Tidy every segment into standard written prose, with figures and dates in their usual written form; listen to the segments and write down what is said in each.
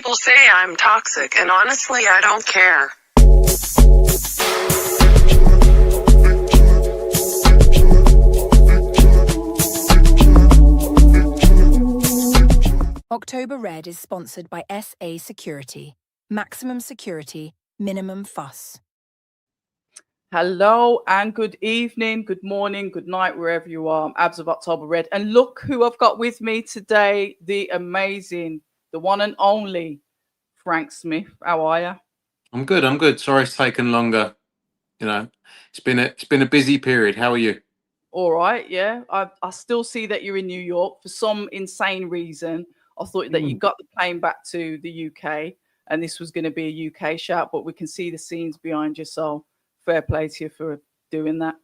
People say I'm toxic, and honestly, I don't care. October Red is sponsored by SA Security. Maximum security, minimum fuss. Hello and good evening, good morning, good night, wherever you are. I'm Abs of October Red. And look who I've got with me today, the amazing, the one and only Frank Smith. How are you? I'm good. Sorry it's taken longer. It's been a busy period. How are you? All right, yeah. I still see that you're in New York for some insane reason. I thought that you got the plane back to the UK and this was going to be a UK shout, but we can see the scenes behind you. So fair play to you for doing that.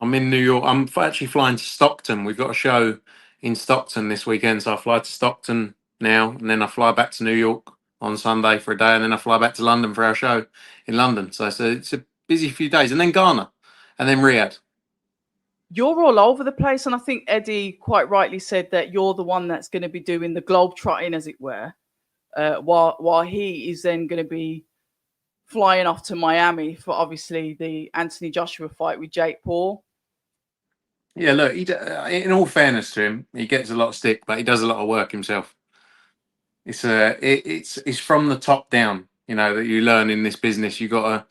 I'm in New York. I'm actually flying to Stockton. We've got a show in Stockton this weekend, so I fly to Stockton now, and then I fly back to New York on Sunday for a day, and then I fly back to London for our show in London. So it's a busy few days, and then Ghana, and then Riyadh. You're all over the place, and I think Eddie quite rightly said that you're the one that's going to be doing the globe trotting, as it were, while he is then going to be flying off to Miami for obviously the Anthony Joshua fight with Jake Paul. Yeah, look, in all fairness to him, he gets a lot of stick, but he does a lot of work himself. It's from the top down, that you learn in this business. You gotta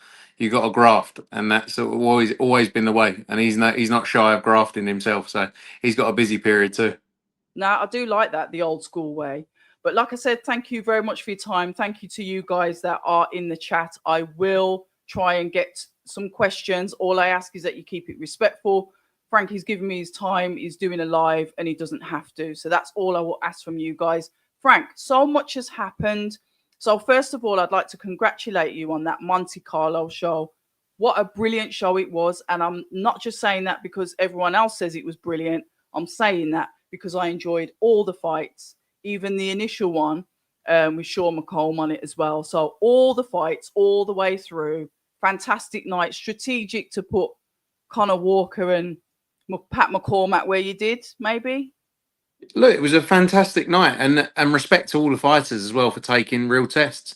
graft, and that's always been the way. And he's not shy of grafting himself, so he's got a busy period too. Now, I do like that, the old school way. But like I said, thank you very much for your time. Thank you to you guys that are in the chat. I will try and get some questions. All I ask is that you keep it respectful. Frankie's giving me his time. He's doing a live and he doesn't have to. So that's all I will ask from you guys. Frank, so much has happened. So first of all, I'd like to congratulate you on that Monte Carlo show. What a brilliant show it was. And I'm not just saying that because everyone else says it was brilliant. I'm saying that because I enjoyed all the fights, even the initial one with Sean McComb on it as well. So all the fights, all the way through. Fantastic night. Strategic to put Conor Walker and Pat McCormack where you did, maybe? Look, it was a fantastic night, and respect to all the fighters as well for taking real tests.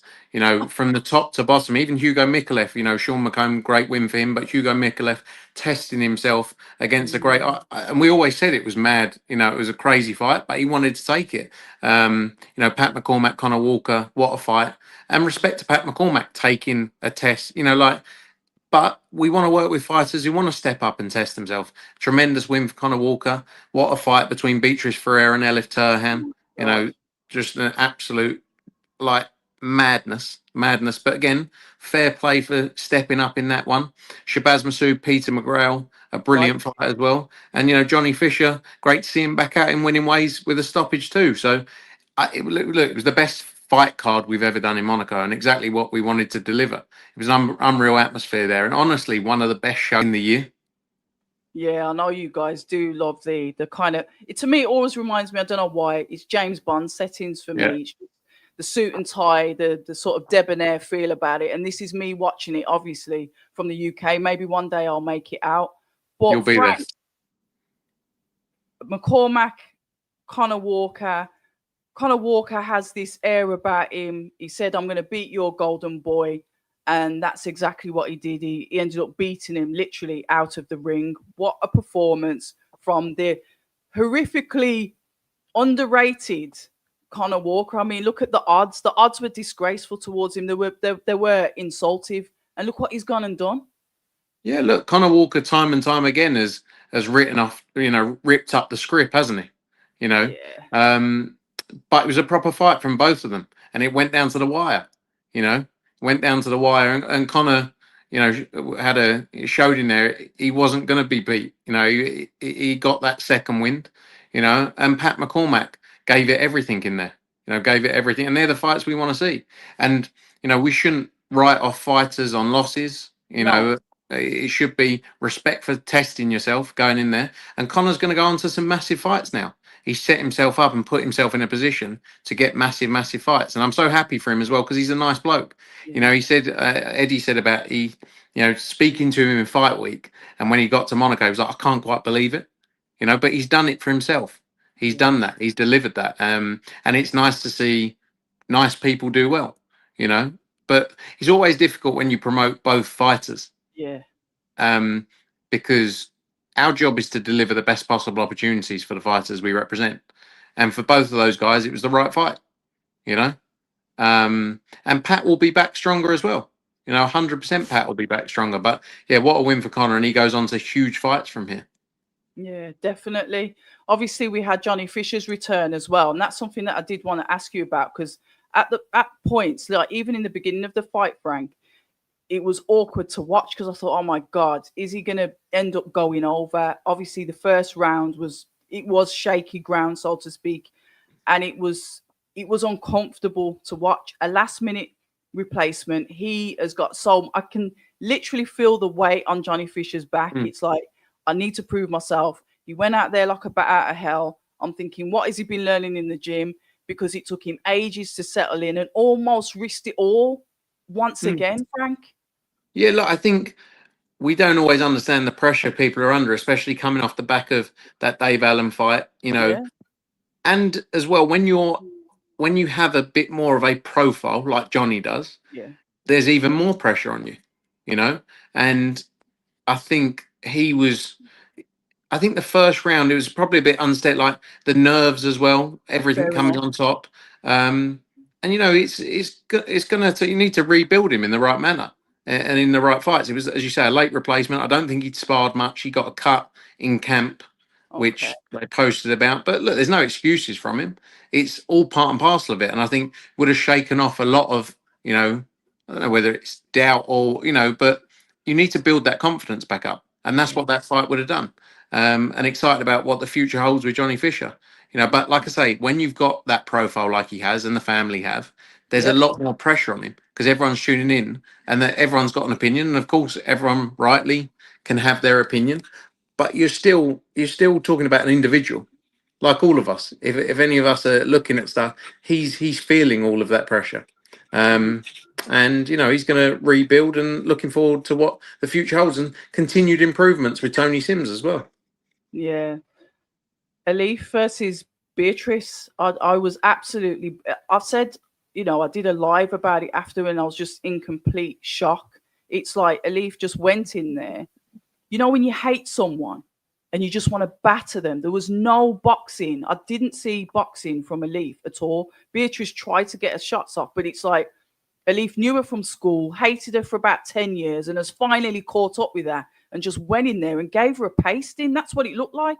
From the top to bottom. Even Hugo Mikalev, Sean McComb, great win for him, but Hugo Mikalev testing himself against a great. And we always said it was mad. It was a crazy fight, but he wanted to take it. Pat McCormack, Conor Walker, what a fight! And respect to Pat McCormack taking a test. But we want to work with fighters who want to step up and test themselves. Tremendous win for Conor Walker. What a fight between Beatrice Ferreira and Elif Turhan. Just an absolute madness. But again, fair play for stepping up in that one. Shabazz Masood, Peter McGrail, a brilliant fight as well. And Johnny Fisher, great to see him back out in winning ways with a stoppage too. So it was the best fight card we've ever done in Monaco, and exactly what we wanted to deliver. It was an unreal atmosphere there, and honestly, one of the best shows in the year. Yeah, I know you guys do love the kind of. To me, it always reminds me. I don't know why. It's James Bond settings for me. The suit and tie, the sort of debonair feel about it, and this is me watching it, obviously from the UK. Maybe one day I'll make it out. But you'll be Frank, there. McCormack, Conor Walker. Conor Walker has this air about him. He said, I'm going to beat your golden boy. And that's exactly what he did. He ended up beating him literally out of the ring. What a performance from the horrifically underrated Conor Walker. I mean, look at the odds. The odds were disgraceful towards him. They were insultive. And look what he's gone and done. Yeah, look, Conor Walker time and time again has written off, ripped up the script, hasn't he? But it was a proper fight from both of them, and it went down to the wire. Went down to the wire, and Conor, showed in there he wasn't going to be beat. He got that second wind. And Pat McCormack gave it everything in there. Gave it everything, and they're the fights we want to see. And we shouldn't write off fighters on losses. No. It should be respect for testing yourself, going in there. And Conor's going to go on to some massive fights now. He's set himself up and put himself in a position to get massive fights. And I'm so happy for him as well, because he's a nice bloke. Yeah. He said, Eddie said about speaking to him in fight week. And when he got to Monaco, he was like, I can't quite believe it. But he's done it for himself. He's done that. He's delivered that. And it's nice to see nice people do well, you know. But it's always difficult when you promote both fighters, Yeah. um, because our job is to deliver the best possible opportunities for the fighters we represent. And for both of those guys, it was the right fight, you know. And Pat will be back stronger as well. 100% Pat will be back stronger. But yeah, what a win for Connor. And he goes on to huge fights from here. Yeah, definitely. Obviously, we had Johnny Fisher's return as well, and that's something that I did want to ask you about, because at points, like even in the beginning of the fight, Frank, it was awkward to watch because I thought, oh my God, is he going to end up going over? Obviously, the first round was shaky ground, so to speak, and it was uncomfortable to watch. A last minute replacement. He has got so I can literally feel the weight on Johnny Fisher's back. Mm. It's like, I need to prove myself. He went out there like a bat out of hell. I'm thinking, what has he been learning in the gym? Because it took him ages to settle in and almost risked it all once again, Frank. Yeah, look, I think we don't always understand the pressure people are under, especially coming off the back of that Dave Allen fight, Yeah, and as well when you have a bit more of a profile like Johnny does, yeah, there's even more pressure on you, you know. And I think I think the first round it was probably a bit unsteady, like the nerves as well, everything fair coming enough. on top. And it's gonna you need to rebuild him in the right manner and in the right fights. It was, as you say, a late replacement. I don't think he'd sparred much. He got a cut in camp, Okay. which they posted about. But look, there's no excuses from him. It's all part and parcel of it. And I think would have shaken off a lot of, I don't know whether it's doubt or, but you need to build that confidence back up. And that's what that fight would have done. And excited about what the future holds with Johnny Fisher. But like I say, when you've got that profile like he has and the family have, there's a Yep. lot more pressure on him because everyone's tuning in and that everyone's got an opinion. And of course, everyone rightly can have their opinion, but you're still talking about an individual, like all of us. If any of us are looking at stuff, he's feeling all of that pressure. And he's going to rebuild and looking forward to what the future holds and continued improvements with Tony Sims as well. Yeah. Elif versus Beatrice. I was absolutely. I said, I did a live about it after, and I was just in complete shock. It's like Elif just went in there. When you hate someone and you just want to batter them. There was no boxing. I didn't see boxing from Elif at all. Beatrice tried to get her shots off, but it's like Elif knew her from school, hated her for about 10 years, and has finally caught up with her and just went in there and gave her a pasting. That's what it looked like.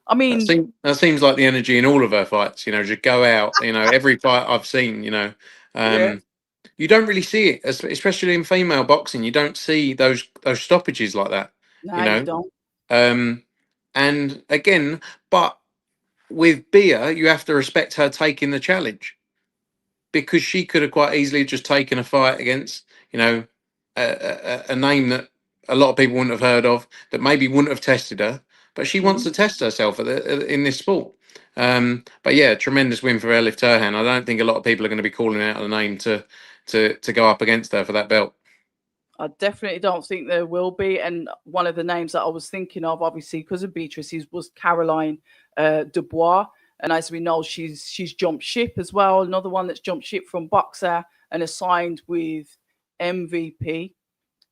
I That, mean, seem, that seems like the energy in all of her fights. Just go out. Every fight I've seen. yeah, You don't really see it, especially in female boxing. You don't see those stoppages like that. You no, you know, don't. um, and again, but with Bia, you have to respect her taking the challenge because she could have quite easily just taken a fight against, a name that a lot of people wouldn't have heard of, that maybe wouldn't have tested her, but she wants to test herself in this sport. But yeah, tremendous win for Elif Turhan. I don't think a lot of people are going to be calling out the name to go up against her for that belt. I definitely don't think there will be. And one of the names that I was thinking of, obviously, because of Beatrice, was Caroline Dubois. And as we know, she's jumped ship as well. Another one that's jumped ship from Boxer and assigned with MVP.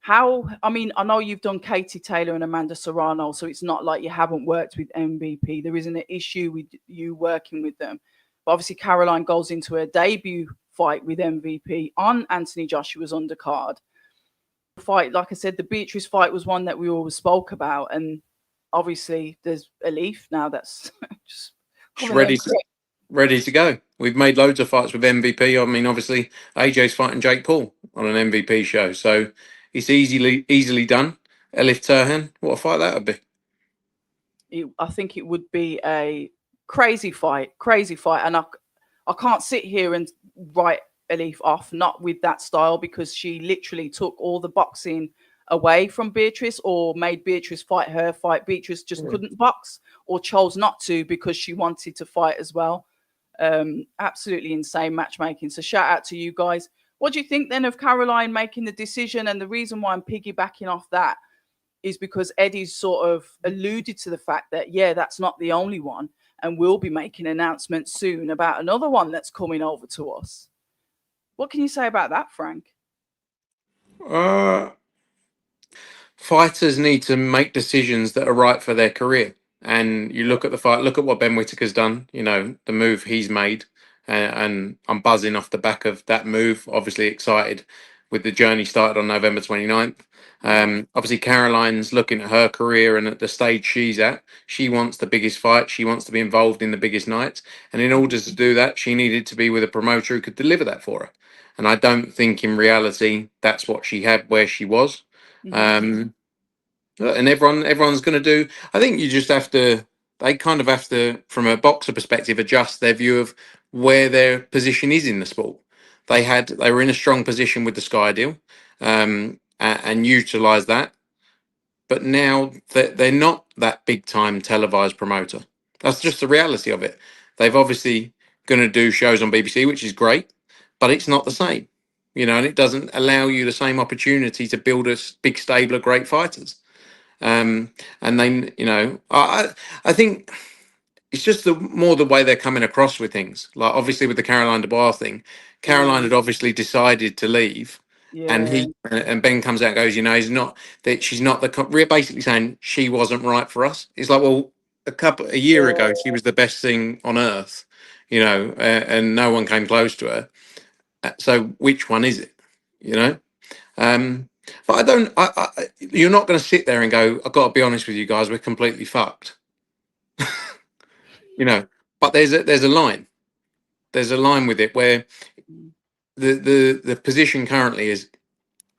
I know you've done Katie Taylor and Amanda Serrano, so it's not like you haven't worked with MVP. There isn't an issue with you working with them. But obviously, Caroline goes into her debut fight with MVP on Anthony Joshua's undercard. Fight, like I said, the Beatrice fight was one that we always spoke about, and obviously there's Elif now that's just Ready to go. We've made loads of fights with MVP. I mean, obviously AJ's fighting Jake Paul on an MVP show, so it's easily done. Elif Turhan, what a fight that would be. I think it would be a crazy fight, and I can't sit here and write Elif off, not with that style, because she literally took all the boxing away from Beatrice or made Beatrice fight her fight. Beatrice just couldn't box or chose not to because she wanted to fight as well. Absolutely insane matchmaking. So shout out to you guys. What do you think then of Caroline making the decision? And the reason why I'm piggybacking off that is because Eddie's sort of alluded to the fact that, yeah, that's not the only one. And we'll be making announcements soon about another one that's coming over to us. What can you say about that, Frank? Uh, Fighters need to make decisions that are right for their career. And you look at the fight, look at what Ben Whittaker's done, the move he's made. And I'm buzzing off the back of that move. Obviously excited with the journey started on November 29th. Obviously, Caroline's looking at her career and at the stage she's at. She wants the biggest fight. She wants to be involved in the biggest nights. And in order to do that, she needed to be with a promoter who could deliver that for her. And I don't think in reality that's what she had where she was. And everyone's going to do. I think you just have to. They kind of have to, from a boxer perspective, adjust their view of where their position is in the sport. They were in a strong position with the Sky deal, and utilised that. But now they're not that big time televised promoter. That's just the reality of it. They've obviously going to do shows on BBC, which is great, but it's not the same. And it doesn't allow you the same opportunity to build a big stable of great fighters. And then I think it's just the way they're coming across with things. Like obviously with the Caroline Dubois thing, Caroline had obviously decided to leave, and Yeah. Ben comes out and goes, he's not that she's not we're basically saying she wasn't right for us. It's like, well, a year ago she was the best thing on earth, and no one came close to her. So which one is it? You know. But I don't. You're not going to sit there and go, "I've got to be honest with you guys, we're completely fucked." But there's a line. There's a line with it where the position currently is,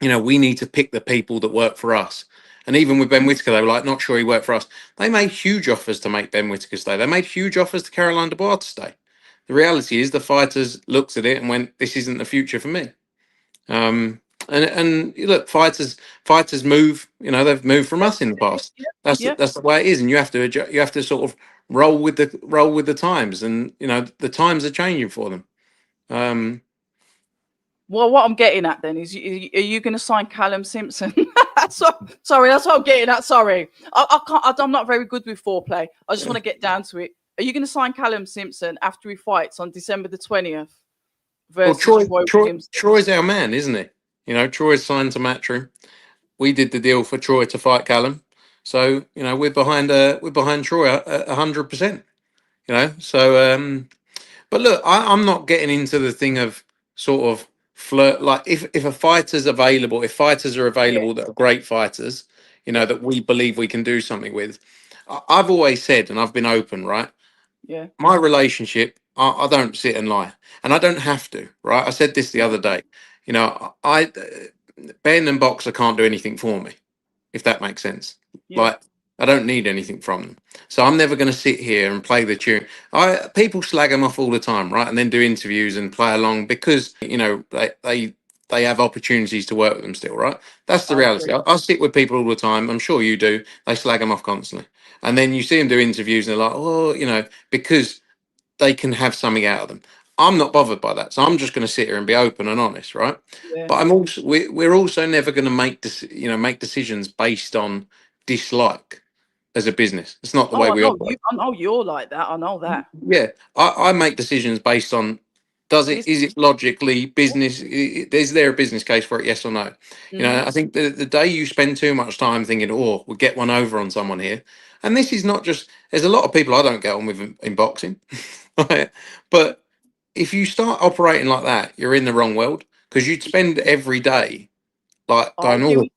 we need to pick the people that work for us. And even with Ben Whittaker, they were like, not sure he worked for us. They made huge offers to make Ben Whittaker stay. They made huge offers to Caroline Dubois to stay. The reality is, the fighters looked at it and went, "This isn't the future for me." And look, fighters move. They've moved from us in the past. That's the way it is, and you have to you have to sort of roll with the times, and the times are changing for them. Well, what I'm getting at then is, are you going to sign Callum Simpson? Sorry, that's what I'm getting at. Sorry, I can't. I'm not very good with foreplay. I just want to get down to it. Are you going to sign Callum Simpson after he fights on December the 20th versus Troy Williams? Troy's our man, isn't he? Troy's signed to Matchroom. We did the deal for Troy to fight Callum, so we're behind Troy 100%. So but look, I'm not getting into the thing of sort of flirt. Like if a fighter's available, if fighters are available that are great fighters, that we believe we can do something with. I've always said, and I've been open, right? Yeah. My relationship, I don't sit and lie, and I don't have to, right? I said this the other day. Ben and Boxer can't do anything for me, if that makes sense. Yeah. Like, I don't need anything from them, so I'm never going to sit here and play the tune. People slag them off all the time, right? And then do interviews and play along because they have opportunities to work with them still, right? That's the reality. I sit with people all the time. I'm sure you do. They slag them off constantly, and then you see them do interviews and they're like, oh, because they can have something out of them. I'm not bothered by that, so I'm just going to sit here and be open and honest, right? Yeah. But we're also never going to make decisions based on dislike as a business. It's not the way we operate. I know you're like that. I know that. Yeah, I make decisions based on is it logically business? Is there a business case for it? Yes or no? I think the day you spend too much time thinking, "Oh, we'll get one over on someone here," and this is not just. There's a lot of people I don't get on with in boxing, right? But if you start operating like that, you're in the wrong world, because you'd spend every day like going, "Oh,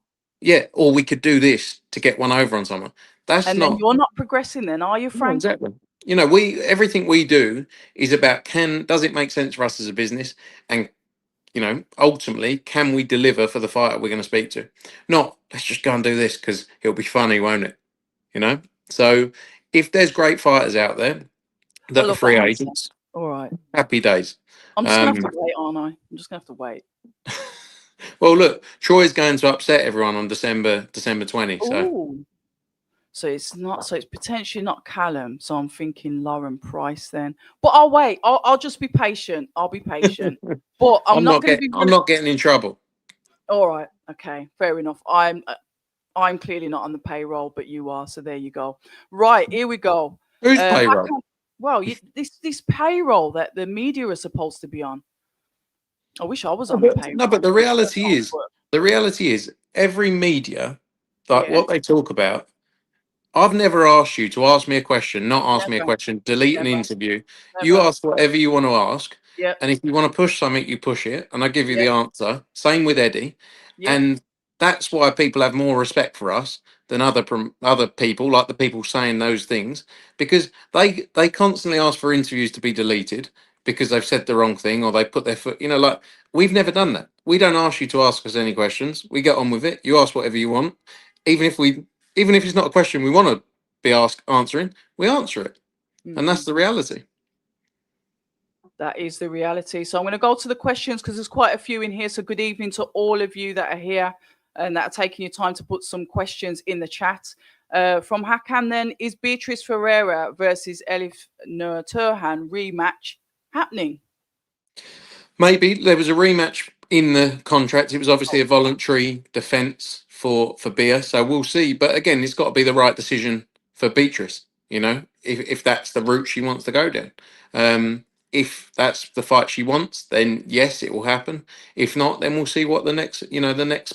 yeah," or we could do this to get one over on someone. And then you're not progressing, then, are you, Frank? Exactly. Everything we do is about does it make sense for us as a business, and ultimately, can we deliver for the fighter we're going to speak to? Not let's just go and do this because it'll be funny, won't it? So if there's great fighters out there that are free agents, all right, happy days. I'm just gonna have to wait, aren't I? I'm just gonna have to wait. Well, look, Troy's going to upset everyone on December 20. So it's not. So it's potentially not Callum. So I'm thinking Lauren Price then. But I'll wait. I'll just be patient. I'll be patient. But I'm not getting in trouble. All right. Okay. Fair enough. I'm clearly not on the payroll, but you are. So there you go. Right. Here we go. Who's payroll? Well, this payroll that the media are supposed to be on. I wish I was No, on the but, no, payroll. but the reality is, every media, like Yeah, what they talk about, I've never asked you to ask me a question, not ask me a never, question, delete an never, interview. You never. ask whatever you want to ask. Yep, And if you want to push something, you push it. And I give you the yep, answer. Same with Eddie. yep. And that's why people have more respect for us than other people, like the people saying those things, because they constantly ask for interviews to be deleted because they've said the wrong thing or they put their foot, like we've never done that. We don't ask you to ask us any questions. We get on with it. You ask whatever you want. Even if we even if it's not a question we want to be answering, we answer it. And that's Mm, the reality. that is the reality. So I'm going to go to the questions because there's quite a few in here. So good evening to all of you that are here and that are taking your time to put some questions in the chat. From Hakan, then, is Beatrice Ferreira versus Elif Nur Turhan rematch happening? Maybe there was a rematch in the contract. It was obviously Oh, a voluntary defence for Bia, so we'll see. But again, it's got to be the right decision for Beatrice. If that's the route she wants to go down. If that's the fight she wants, then yes, it will happen. If not, then we'll see what the next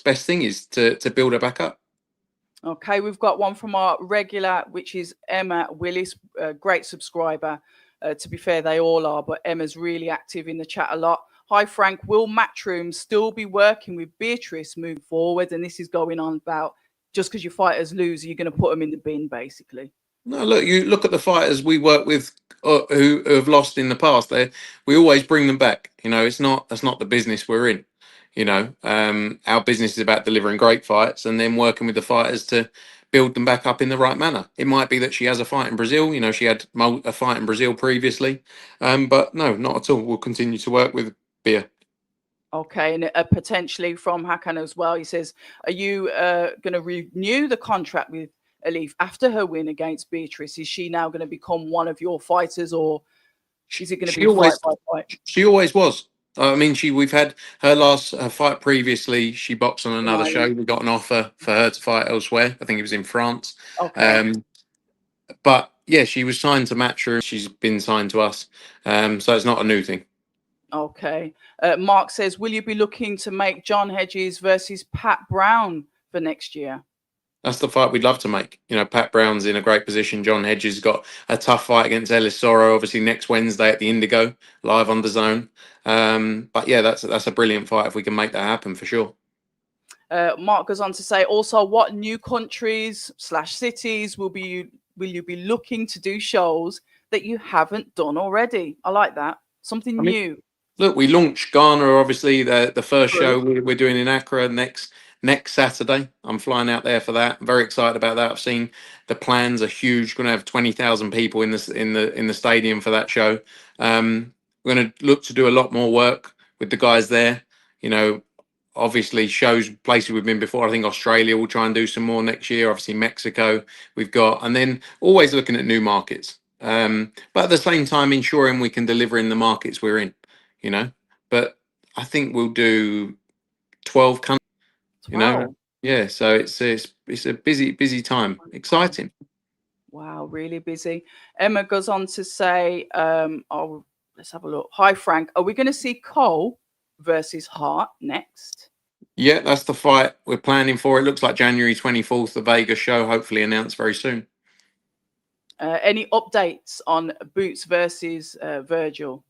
best thing is to build her back up. okay, we've got one from our regular, which is Emma Willis, a great subscriber. To be fair, they all are, but Emma's really active in the chat a lot. Hi, Frank. Will Matchroom still be working with Beatrice moving forward? And this is going on about just because your fighters lose, you're going to put them in the bin, basically. No, look, you look at the fighters we work with who have lost in the past. We always bring them back. That's not the business we're in. Our business is about delivering great fights and then working with the fighters to build them back up in the right manner. It might be that she has a fight in Brazil. She had a fight in Brazil previously, but no, not at all. We'll continue to work with Bia. Okay, and potentially from Hakan as well. He says, are you going to renew the contract with Elif after her win against Beatrice? Is she now going to become one of your fighters, or She, is it going to she be fight always by fight? she always was. I mean, we've had her fight previously. She boxed on another Right. show. We got an offer for her to fight elsewhere. I think it was in France. Okay. But yeah, she was signed to Matchroom. She's been signed to us. So it's not a new thing. Okay. Mark says, will you be looking to make John Hedges versus Pat Brown for next year? That's the fight we'd love to make. Pat Brown's in a great position. John Hedges got a tough fight against Ellis Soro, obviously next Wednesday at the Indigo, live on the Zone. But yeah, that's a brilliant fight if we can make that happen for sure. Mark goes on to say, also, what new countries/cities will you be looking to do shows that you haven't done already? I like that. Something I mean, new. look, we launched Ghana, obviously the first True. show we're doing in Accra next Saturday. I'm flying out there for that. I'm very excited about that. I've seen the plans are huge. We're going to have 20,000 people in the stadium for that show. We're going to look to do a lot more work with the guys there. Obviously shows places we've been before. I think Australia will try and do some more next year. Obviously Mexico we've got, and then always looking at new markets. But at the same time ensuring we can deliver in the markets we're in. But I think we'll do 12 countries. Wow. Yeah. So it's a busy time. Exciting. Wow, really busy. Emma goes on to say, oh, let's have a look. Hi, Frank. Are we going to see Cole versus Hart next? Yeah, that's the fight we're planning for. It looks like January 24th, the Vegas show, hopefully announced very soon. Any updates on Boots versus Virgil?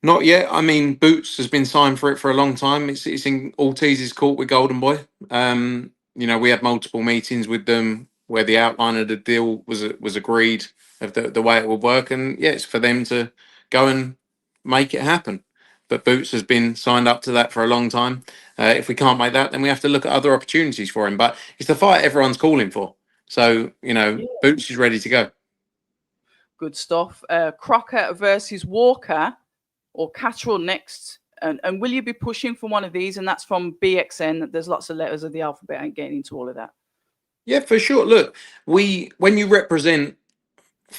Not yet. I mean, Boots has been signed for it for a long time. It's in Ortiz's court with Golden Boy. We had multiple meetings with them where the outline of the deal was agreed of the way it would work, and yeah, it's for them to go and make it happen. But Boots has been signed up to that for a long time. If we can't make that, then we have to look at other opportunities for him. But it's the fight everyone's calling for. So Yeah. Boots is ready to go. Good stuff. Crocker versus Walker or Catterall next. And will you be pushing for one of these? And that's from BXN. There's lots of letters of the alphabet. I ain't getting into all of that. Yeah, for sure. Look, when you represent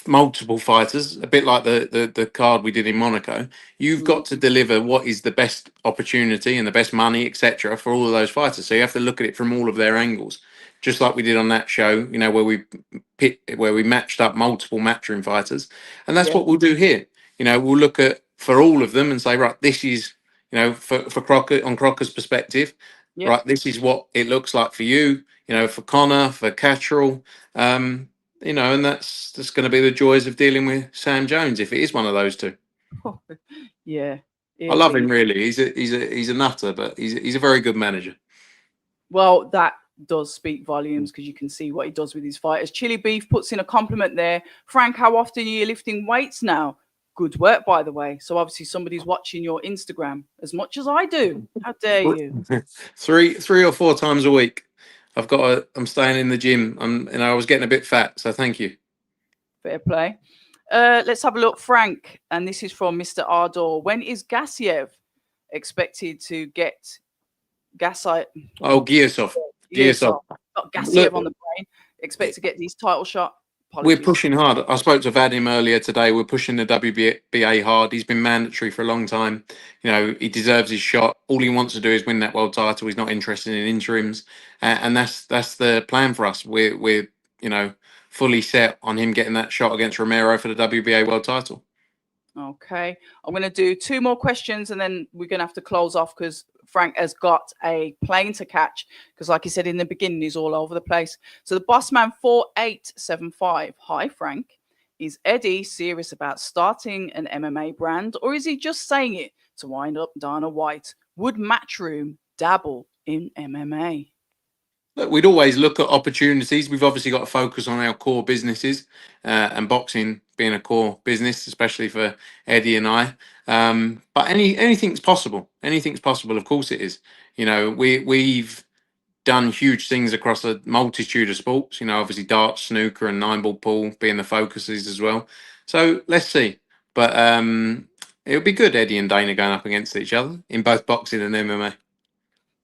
multiple fighters, a bit like the card we did in Monaco, you've got to deliver what is the best opportunity and the best money, etc., for all of those fighters. So you have to look at it from all of their angles, just like we did on that show. Where we matched up multiple Matchroom fighters, and that's Yeah. what we'll do here. We'll look at for all of them and say, right, this is for Crocker, on Crocker's perspective, Yeah. right? This is what it looks like for you, for Connor, for Catterall, and that's going to be the joys of dealing with Sam Jones if it is one of those two. Yeah. I love him really. He's a nutter, but he's a very good manager. Well, that does speak volumes because you can see what he does with his fighters. Chili Beef puts in a compliment there. Frank, how often are you lifting weights now? Good work, by the way. So obviously somebody's watching your Instagram as much as I do. How dare you? three or four times a week. I'm staying in the gym. I was getting a bit fat, so thank you. Fair play. Let's have a look, Frank. And this is from Mr. Ardor. When is Gassiev expected to get Gassiev? Oh, Giasov. Got Gassiev on the brain. Expect to get his title shot. Apologies. We're pushing hard. I spoke to Vadim earlier today. We're pushing the WBA hard. He's been mandatory for a long time. He deserves his shot. All he wants to do is win that world title. He's not interested in interims, and that's the plan for us. We're fully set on him getting that shot against Romero for the WBA world title. Okay, I'm going to do 2 more questions and then we're going to have to close off because Frank has got a plane to catch because, like he said in the beginning, he's all over the place. So the Bossman 4875. Hi, Frank. Is Eddie serious about starting an MMA brand or is he just saying it to wind up Dana White? Would Matchroom dabble in MMA? Look, we'd always look at opportunities. We've obviously got to focus on our core businesses, and boxing being a core business, especially for Eddie and I. But anything's possible. Anything's possible. Of course, it is. We've done huge things across a multitude of sports. Obviously darts, snooker, and 9-ball pool being the focuses as well. So let's see. But it would be good, Eddie and Dana going up against each other in both boxing and MMA.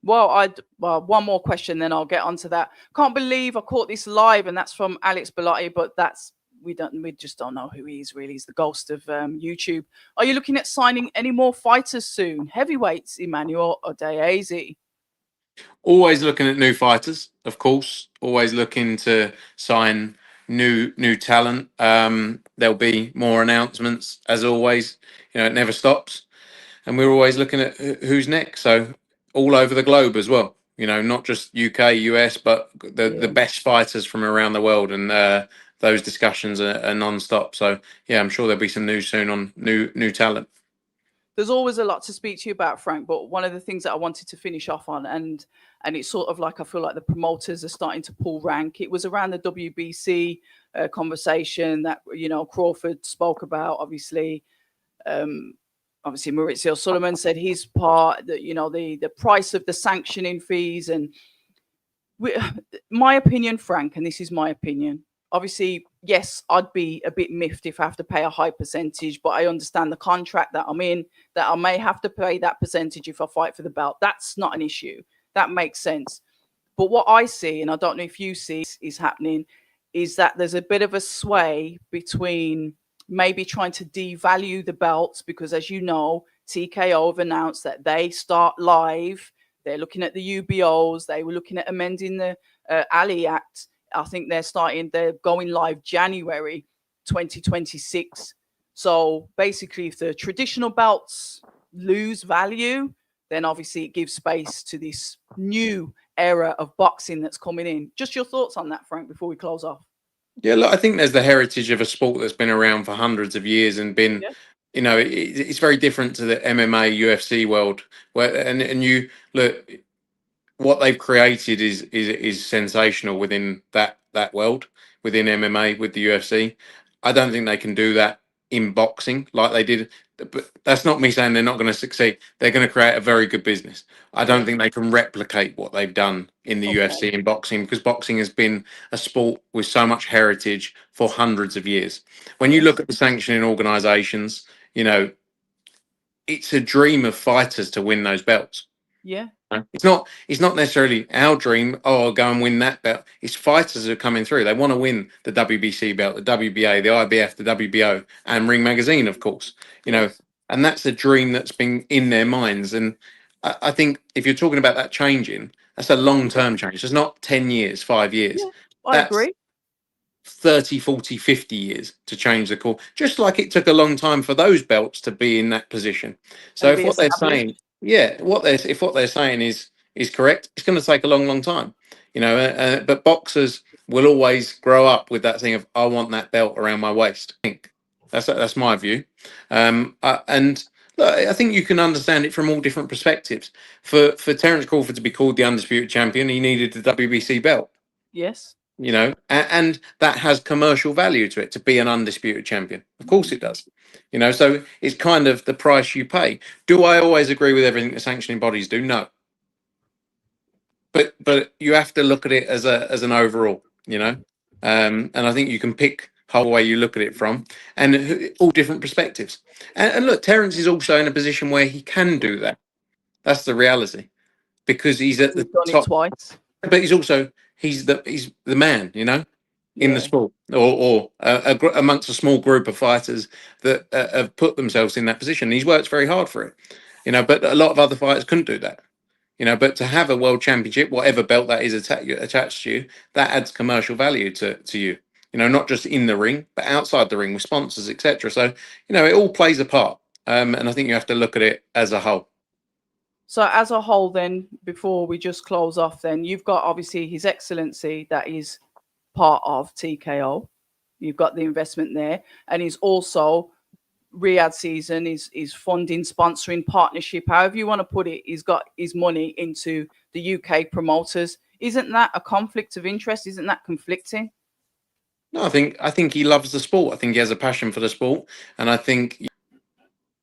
Well, one more question, then I'll get onto that. Can't believe I caught this live, and that's from Alex Bellotti, but we just don't know who he is really. He's the ghost of YouTube. Are you looking at signing any more fighters soon? Heavyweights, Emmanuel Odeazi. Always looking at new fighters, of course. Always looking to sign new talent. There'll be more announcements as always. It never stops, and we're always looking at who's next. So all over the globe as well. Not just UK, US, but the best fighters from around the world, and those discussions are non-stop. So yeah, I'm sure there'll be some news soon on new talent. There's always a lot to speak to you about, Frank, but one of the things that I wanted to finish off on, and it's sort of like I feel like the promoters are starting to pull rank. It was around the WBC conversation that Crawford spoke about. Obviously, Maurizio Sullivan said his part. That the price of the sanctioning fees, and my opinion, Frank, and this is my opinion. Obviously, yes, I'd be a bit miffed if I have to pay a high percentage, but I understand the contract that I'm in, that I may have to pay that percentage if I fight for the belt. That's not an issue. That makes sense. But what I see, and I don't know if you see is happening, is that there's a bit of a sway between maybe trying to devalue the belts because, as you know, TKO have announced that they start live. They're looking at the UBOs. They were looking at amending the Ali Act. I think they're going live January 2026. So basically, if the traditional belts lose value, then obviously it gives space to this new era of boxing that's coming in. Just your thoughts on that, Frank, before we close off. Yeah, look, I think there's the heritage of a sport that's been around for hundreds of years and been, it's very different to the MMA, UFC world. And you look, what they've created is sensational within that world, within MMA, with the UFC. I don't think they can do that in boxing like they did. But that's not me saying they're not going to succeed. They're going to create a very good business. I don't think they can replicate what they've done in the UFC in boxing, because boxing has been a sport with so much heritage for hundreds of years. When you look at the sanctioning organizations, it's a dream of fighters to win those belts. Yeah. It's not necessarily our dream. Oh, I'll go and win that belt. It's fighters who are coming through. They want to win the WBC belt, the WBA, the IBF, the WBO, and Ring Magazine, of course. And that's a dream that's been in their minds. And I think if you're talking about that changing, that's a long-term change. It's not 10 years, 5 years. Yeah, I agree. 30, 40, 50 years to change the call, just like it took a long time for those belts to be in that position. So if what they're saying, Yeah, if what they're saying is correct, it's going to take a long, long time. But boxers will always grow up with that thing of I want that belt around my waist. I think that's my view. And look, I think you can understand it from all different perspectives. For Terence Crawford to be called the undisputed champion, he needed the WBC belt. Yes. And that has commercial value to it to be an undisputed champion. Of course it does. So it's kind of the price you pay. Do I always agree with everything the sanctioning bodies do? No. But you have to look at it as an overall, and I think you can pick how way you look at it from, and all different perspectives. And look, Terence is also in a position where he can do that. That's the reality, because he's at the We've done it top. twice. But he's the man, in the Yeah. sport, or amongst a small group of fighters that have put themselves in that position. He's worked very hard for it, But a lot of other fighters couldn't do that, But to have a world championship, whatever belt that is attached to you, that adds commercial value to you. Not just in the ring, but outside the ring with sponsors, etc. So it all plays a part, and I think you have to look at it as a whole. So as a whole, then, before we just close off, then you've got obviously His Excellency that is part of TKO. You've got the investment there, and he's also Riyadh season is funding, sponsoring, partnership, however you want to put it. He's got his money into the UK promoters. Isn't that a conflict of interest? Isn't that conflicting? No, I think he loves the sport. I think he has a passion for the sport, and I think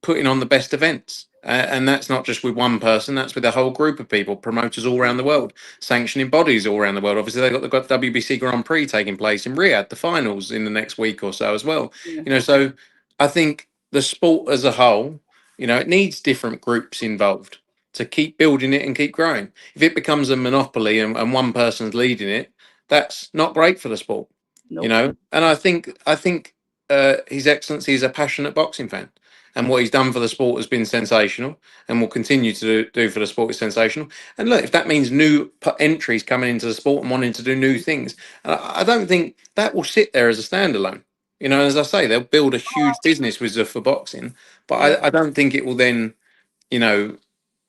putting on the best events. And that's not just with one person, that's with a whole group of people, promoters all around the world, sanctioning bodies all around the world. Obviously, they've got the WBC Grand Prix taking place in Riyadh, the finals in the next week or so as well. Yeah. So I think the sport as a whole, it needs different groups involved to keep building it and keep growing. If it becomes a monopoly and one person's leading it, that's not great for the sport. Nope. And I think His Excellency is a passionate boxing fan. And what he's done for the sport has been sensational, and will continue to do for the sport is sensational. And look, if that means new entries coming into the sport and wanting to do new things, I don't think that will sit there as a standalone. As I say, they'll build a huge business with Zuffa Boxing, but Yeah. I don't think it will then,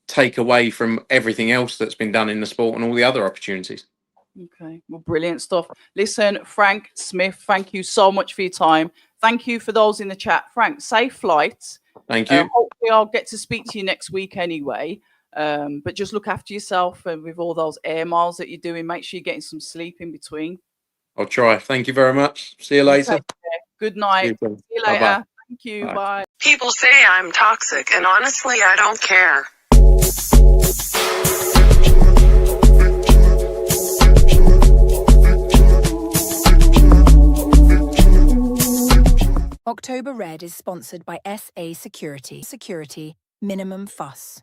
take away from everything else that's been done in the sport and all the other opportunities. Okay, well, brilliant stuff. Listen, Frank Smith, thank you so much for your time. Thank you for those in the chat. Frank, safe flights. Thank you. Hopefully I'll get to speak to you next week anyway. But just look after yourself, and with all those air miles that you're doing, make sure you're getting some sleep in between. I'll try. Thank you very much. See you later. Good night. See you later. Bye-bye. Thank you. Bye. Bye. People say I'm toxic, and honestly, I don't care. October Red is sponsored by SA Security. Security, minimum fuss.